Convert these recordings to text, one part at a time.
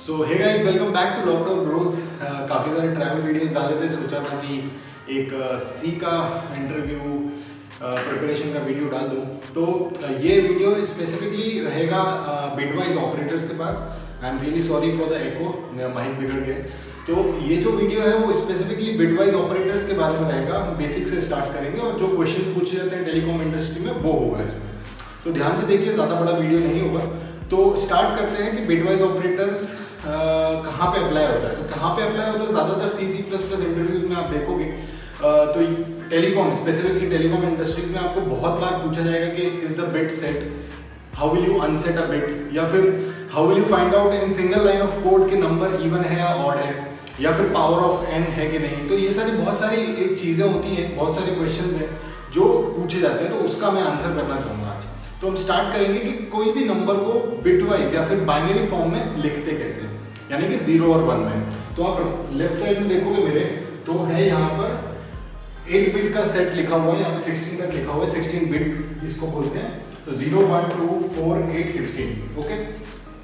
So hey guys, welcome back to lockdown bros. काफ़ी सारे travel videos डाले थे, सोचा था कि एक सी का इंटरव्यू प्रिपरेशन का वीडियो डाल दूँ। तो ये वीडियो स्पेसिफिकली रहेगा बिटवाइज ऑपरेटर्स के पास। I am really sorry for the echo, मेरा माइक बिगड़ गया। तो ये जो वीडियो है वो स्पेसिफिकली बिटवाइज ऑपरेटर्स के बारे में रहेगा। हम बेसिक से स्टार्ट करेंगे और जो क्वेश्चंस पूछे जाते हैं टेलीकॉम इंडस्ट्री में वो होगा इसमें। तो ध्यान से देखिए, ज़्यादा बड़ा वीडियो नहीं होगा। तो स्टार्ट करते हैं कि बिटवाइज ऑपरेटर्स कहाँ पे अप्लाई होता है। तो कहाँ पे अप्लाई होता है, ज़्यादातर C++ इंटरव्यूज में आप देखोगे तो टेलीकॉम, स्पेसिफिकली टेलीकॉम इंडस्ट्रीज में आपको बहुत बार पूछा जाएगा कि is the bit set, how will you unset a bit, या फिर how will you find out in single line of code के नंबर इवन है या ऑड है, या फिर पावर ऑफ n है कि नहीं। तो ये सारी बहुत सारी एक चीज़ें होती हैं, बहुत सारे क्वेश्चन हैं जो पूछे जाते हैं। तो उसका मैं आंसर करना चाहूँगा आज। तो हम स्टार्ट करेंगे कि कोई भी नंबर को बिटवाइज या फिर बाइनरी फॉर्म में लिखते कैसे, यानी कि 0 और 1 में। तो आप लेफ्ट साइड में देखोगे मेरे, तो है यहाँ पर 8 बिट का सेट लिखा हुआ है, यहाँ पे 16 तक लिखा हुआ है, 16 बिट इसको बोलते हैं। तो 0 1 2 4 8 16। ओके,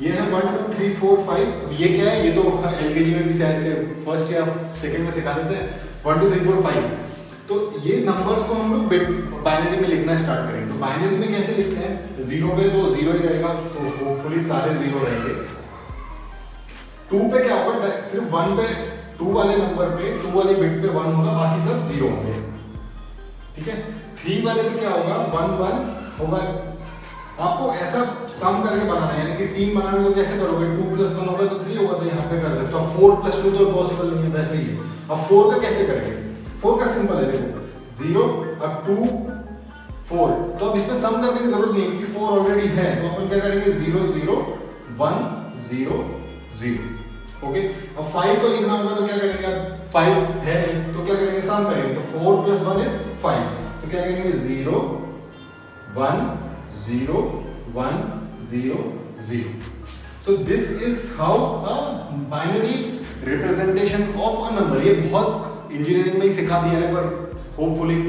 ये है 1 2 3 4 5। ये क्या है, ये तो एलकेजी में भी शायद से फर्स्ट या सेकंड में सिखा देते हैं, 1 2 3 4 5। तो ये नंबर्स को हम लोग बाइनरी में लिखना स्टार्ट करेंगे। तो बाइनरी में कैसे लिखते हैं, 0 पे तो 0 ही रहेगा, तो होपफुली सारे 0 रहेंगे। 2 पे क्या होगा, सिर्फ 1 पे, 2 वाले नंबर पे, 2 वाले बिट पे 1 होगा, बाकी सब 0 होंगे। ठीक है। 3 वाले पे क्या होगा, 1 1 होगा। आपको ऐसा सम करके बनाना है, यानी कि 3 बनाने को कैसे करोगे, 2 + 1 होगा तो 3 होगा, तो यहाँ पे कर सकते हो। 4 + 2 तो पॉसिबल नहीं है, वैसे ही है। अब 4 का कैसे करेंगे, 4 का सिंपल है, देखो 0 अब 2 4। तो अब इसमें सम करने की जरूरत नहीं है क्योंकि 4 ऑलरेडी है। तो अपन क्या करेंगे, 0 0 1 0 0। ओके, अब 5 को लिखना होगा तो क्या करेंगे, अब 5 है नहीं तो क्या करेंगे, सम करेंगे। तो 4 + 1 इज 5। तो क्या करेंगे, 0 1 0 1 0 0। So this is how a binary representation of a number। ये बहुत इंजीनियरिंग में ही सिखा दिया है, पर होपफुली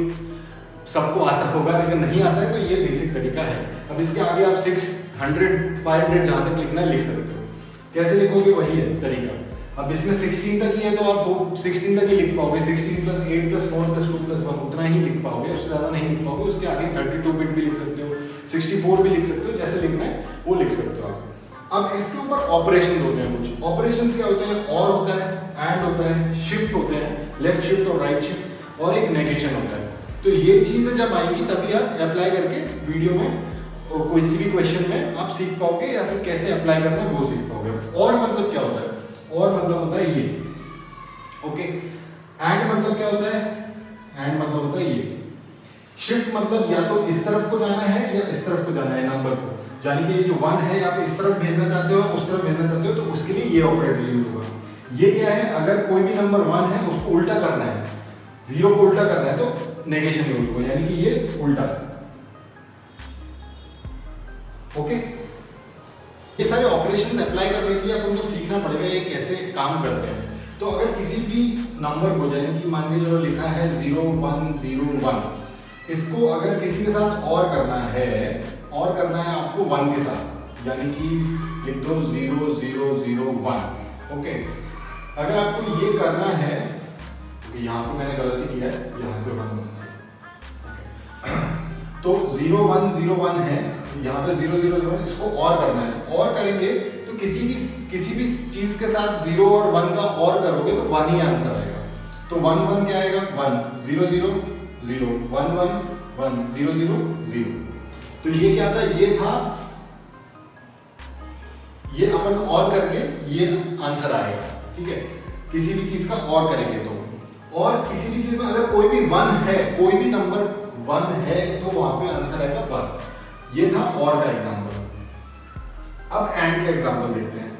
सबको आता होगा, लेकिन नहीं आता है तो ये बेसिक तरीका है। अब इसके आगे आप 600 500 जहाँ तक लिखना है लिख सकते हो। कैसे लिखोगे, वही है तरीका। अब इसमें 16 तक ही है तो आप 16 तक ही लिख पाओगे। 16 + 8 + 4 + 2 + 1 उतना ही लिख पाओगे, उससे ज़्यादा नहीं लिख पाओगे। उसके आगे 32 बिट भी लिख सकते हो, 64 भी लिख सकते हो, जैसे लिखना है वो लिख सकते हो आप। अब इसके ऊपर ऑपरेशंस होते हैं। कुछ ऑपरेशंस क्या होते हैं, और होता है, एंड होता है, शिफ्ट होते हैं, लेफ्ट शिफ्ट और राइट शिफ्ट, और एक नेगेशन होता है। तो ये चीज़ें जब आएंगी तभी आप अप्लाई करके वीडियो में कोई सी भी क्वेश्चन में आप सीख पाओगे, या फिर कैसे अप्लाई करना है वो सीख पाओगे। और मतलब क्या होता है, और मतलब होता है ये। ओके, एंड मतलब क्या होता है, एंड मतलब होता है ये। शिफ्ट मतलब या तो इस तरफ को जाना है या इस तरफ को जाना है नंबर को, यानी कि ये जो 1 है या तो इस तरफ भेजना चाहते हो, उस तरफ भेजना चाहते हो, तो उसके लिए ये ऑपरेटर यूज होगा। ये क्या है, अगर कोई भी नंबर 1 है उसको उल्टा करना है, 0 को उल्टा करना है तो नेगेशन यूज होगा, यानी कि ये उल्टा। ओके, ये सारे ऑपरेशंस अप्लाई करने के लिए अपन को सीखना पड़ेगा ये कैसे काम करते हैं। तो अगर किसी भी नंबर को, जैसे कि मान लीजिए चलो लिखा है 0 1 0 1, इसको अगर किसी के साथ और करना है, और करना है आपको 1 के साथ, यानी कि लिख दो 0 0 0 1। ओके, अगर आपको ये करना है, तो यहाँ पे मैंने गलती किया है, यहाँ पे 1 तो 0 1 0 1 है, यहाँ पे 0 0 0, इसको और करना है। और करेंगे तो किसी भी चीज के साथ 0 और 1 का और करोगे तो 1 ही आंसर आएगा। तो 1 1 क्या आएगा, 1 0 0 0 1 1 1 0 0 0। तो ये क्या था, ये था, ये अपन और करके ये आंसर आएगा। ठीक है, किसी भी चीज का और करेंगे तो। और किसी भी चीज में अगर कोई भी 1 है, कोई भी नंबर 1 है, तो वहां पे आंसर आएगा 1। ये था और का एग्जांपल। अब एंड का एग्जांपल देखते हैं।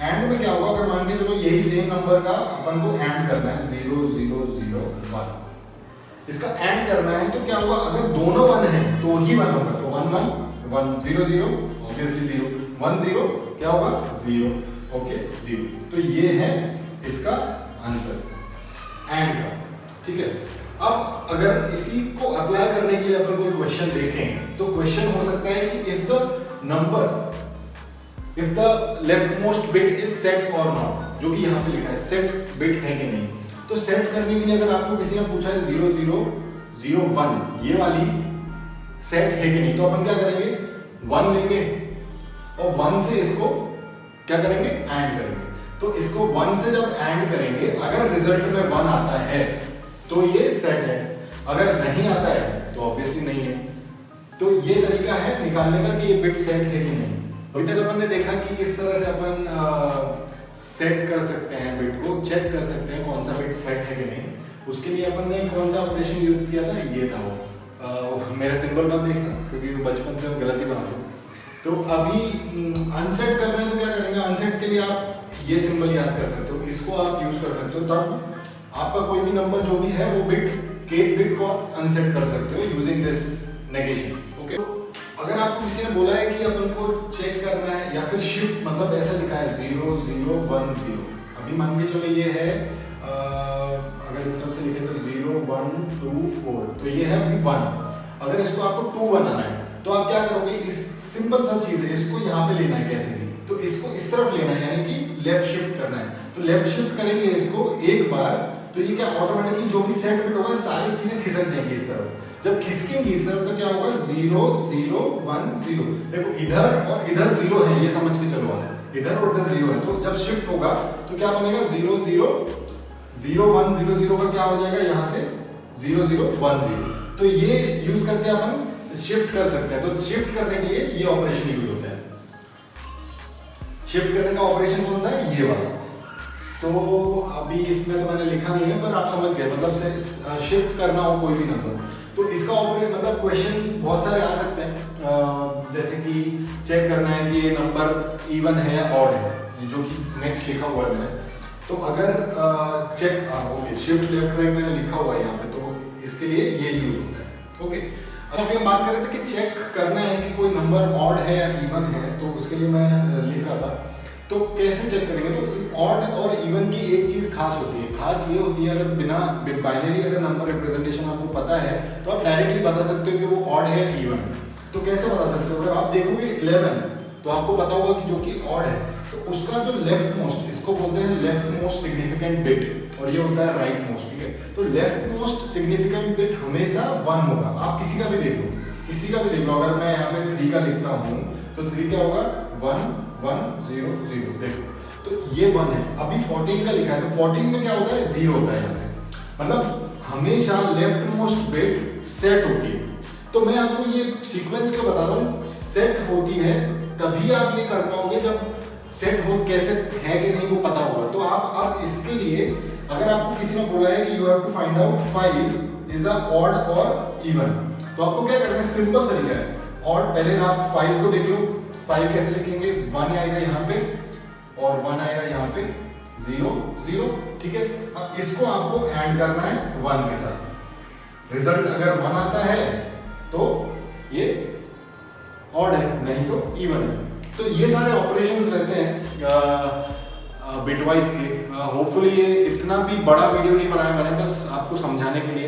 एंड में क्या होगा, अगर मान के चलो यही सेम नंबर का अपन को एंड करना है, 0 0 0 1, इसका एंड करना है, तो क्या होगा, अगर दोनों 1 है तो ही 1 होगा। तो 1 1 1 0 0 ऑब्वियसली 0 1 0 क्या होगा, 0। ओके 0। तो ये है इसका आंसर एंड का। ठीक है, अब अगर इसी को अप्लाई करने के लिए अपन कोई क्वेश्चन देखें तो क्वेश्चन हो सकता है कि if the number if the left most bit is set और नॉट, जो कि यहाँ पे लिखा है सेट बिट है कि नहीं। तो सेट करने के लिए अगर आपको किसी ने पूछा है 0001 ये वाली सेट है कि नहीं, तो अपन क्या करेंगे 1 लेंगे और 1 से इसको क्या करेंगे एंड करेंगे। तो इसको 1 से जब एंड करेंगे अगर रिजल्ट में 1 आता है तो ये सेट है, अगर नहीं आता है तो ऑब्वियसली नहीं है। तो ये तरीका है निकालने का कि ये बिट सेट है कि नहीं। अभी तक अपन ने देखा कि किस तरह से अपन सेट कर सकते हैं बिट को, चेक कर सकते हैं कौन सा बिट सेट है कि नहीं। उसके लिए अपन ने कौन सा ऑपरेशन यूज किया था, ये था वो मेरा सिंबल मत देखना क्योंकि बचपन से गलती बना दूँ। तो अभी अनसेट कर रहे हैं तो क्या करेंगे, अनसेट के लिए आप ये सिंबल याद कर सकते हो, इसको आप यूज कर सकते हो, तब आपका कोई भी नंबर जो भी है वो बिट के बिट को आप अनसेट कर सकते हो यूजिंग दिस नेगेशन। ओके, अगर आपको किसी ने बोला है कि अपन को चेक करना है या फिर शिफ्ट, मतलब ऐसा लिखा है 0010, अभी मान के चलो ये है अगर इस तरफ से लिखे तो 0124, तो ये है अभी 1। अगर इसको आपको 2 बनाना है तो आप क्या करोगे, इस सिंपल सा चीज है, इसको यहाँ पे लेना है कैसे भी, तो इसको इस तरफ लेना है यानी कि लेफ्ट शिफ्ट करना है। तो लेफ्ट शिफ्ट करेंगे इसको एक बार तो ये क्या ऑटोमेटिकली जो भी सेट बिट होगा सारी चीजें खिसक जाएंगी इस तरफ। जब खिसकेंगी इस तरफ तो क्या होगा 0010। देखो इधर और इधर 0 है, ये समझ के चलो आप, इधर और इधर 0 है। तो जब शिफ्ट होगा तो क्या बनेगा 000100 का क्या हो जाएगा यहाँ से 0010। तो ये यूज करके अपन शिफ्ट कर सकते हैं। तो शिफ्ट करने के लिए ये ऑपरेशन यूज होता है। शिफ्ट करने का ऑपरेशन कौन सा है, ये वाला। तो अभी इसमें तो मैंने लिखा नहीं है पर आप समझ गए, मतलब से शिफ्ट करना हो कोई भी नंबर तो इसका ऑपरेट, मतलब क्वेश्चन बहुत सारे आ सकते हैं, जैसे कि चेक करना है कि ये नंबर इवन है या ऑड है, जो कि नेक्स्ट लिखा हुआ है मैंने। तो अगर check okay shift left right मैंने लिखा हुआ है यहाँ पे, तो इसके लिए ये यूज होता है। ओके, अभी हम बात कर रहे थे कि चेक करना है कि कोई नंबर ऑड है या इवन है, तो उसके लिए मैं लिख रहा था। तो कैसे चेक करेंगे, तो ऑड और इवन की एक चीज खास होती है, खास ये होती है अगर बिना बाइनरी अगर नंबर रिप्रेजेंटेशन आपको पता है तो आप डायरेक्टली बता सकते हो कि वो ऑड है या इवन है। तो कैसे बता सकते हो, अगर आप देखोगे 11 तो आपको पता होगा कि जो कि ऑड है तो उसका जो लेफ्ट मोस्ट, इसको बोलते हैं लेफ्ट मोस्ट सिग्निफिकेंट बिट, और ये होता है राइट मोस्ट। ठीक है, तो लेफ्ट मोस्ट सिग्निफिकेंट बिट हमेशा 1 होगा। आप किसी का भी देख लो, किसी का भी देख लो, अगर मैं यहाँ पे 3 का लिखता हूँ तो 3 क्या होगा 1100, देखो तो ये 1 है। अभी 14 का लिखा है तो 14 में क्या होता है 0 होता है यहाँ पे, मतलब हमेशा लेफ्ट मोस्ट बिट सेट होती है। तो मैं आपको ये सीक्वेंस क्यों बता रहा हूँ, सेट होती है तभी आप ये कर पाओगे जब सेट हो कैसे है कि नहीं वो पता होगा। तो आप अब इसके लिए अगर आपको किसी ने बोला है कि you have to find out 5 is a odd और इवन, तो आपको क्या करना है, सिंपल तरीका है। और पहले आप 5 को देख लो, 5 कैसे लिखेंगे, 1 आएगा यहाँ पे और 1 आएगा यहाँ पे 0 ठीक है। अब इसको आपको ऐड करना है 1 के साथ। रिजल्ट अगर 1 आता है तो ये ऑड है, नहीं तो इवन है। तो ये सारे ऑपरेशंस रहते हैं बिटवाइज के। होपफुली ये इतना भी बड़ा वीडियो नहीं बनाया मैंने, बस आपको समझाने के लिए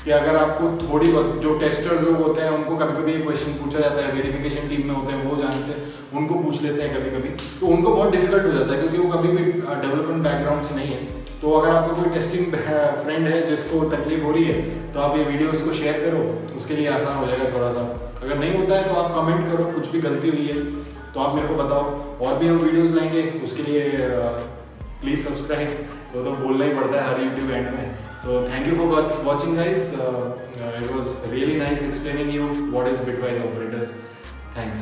कि अगर आपको थोड़ी बहुत, जो टेस्टर्स लोग होते हैं उनको कभी कभी ये क्वेश्चन पूछा जाता है, वेरिफिकेशन टीम में होते हैं वो जानते हैं, उनको पूछ लेते हैं कभी कभी, तो उनको बहुत डिफिकल्ट हो जाता है क्योंकि वो कभी भी डेवलपमेंट बैकग्राउंड से नहीं है। तो अगर आपको कोई टेस्टिंग फ्रेंड है जिसको तकलीफ हो रही है तो आप ये वीडियो उसको शेयर करो, उसके लिए आसान हो जाएगा थोड़ा सा। अगर नहीं होता है तो आप कमेंट करो, कुछ भी गलती हुई है तो आप मेरे को बताओ, और भी हम वीडियोस लाएंगे। उसके लिए प्लीज़ सब्सक्राइब, तो बोलना ही पड़ता है हर यूट्यूब एंड में। So thank you for watching guys, it was really nice explaining you what is bitwise operators. Thanks.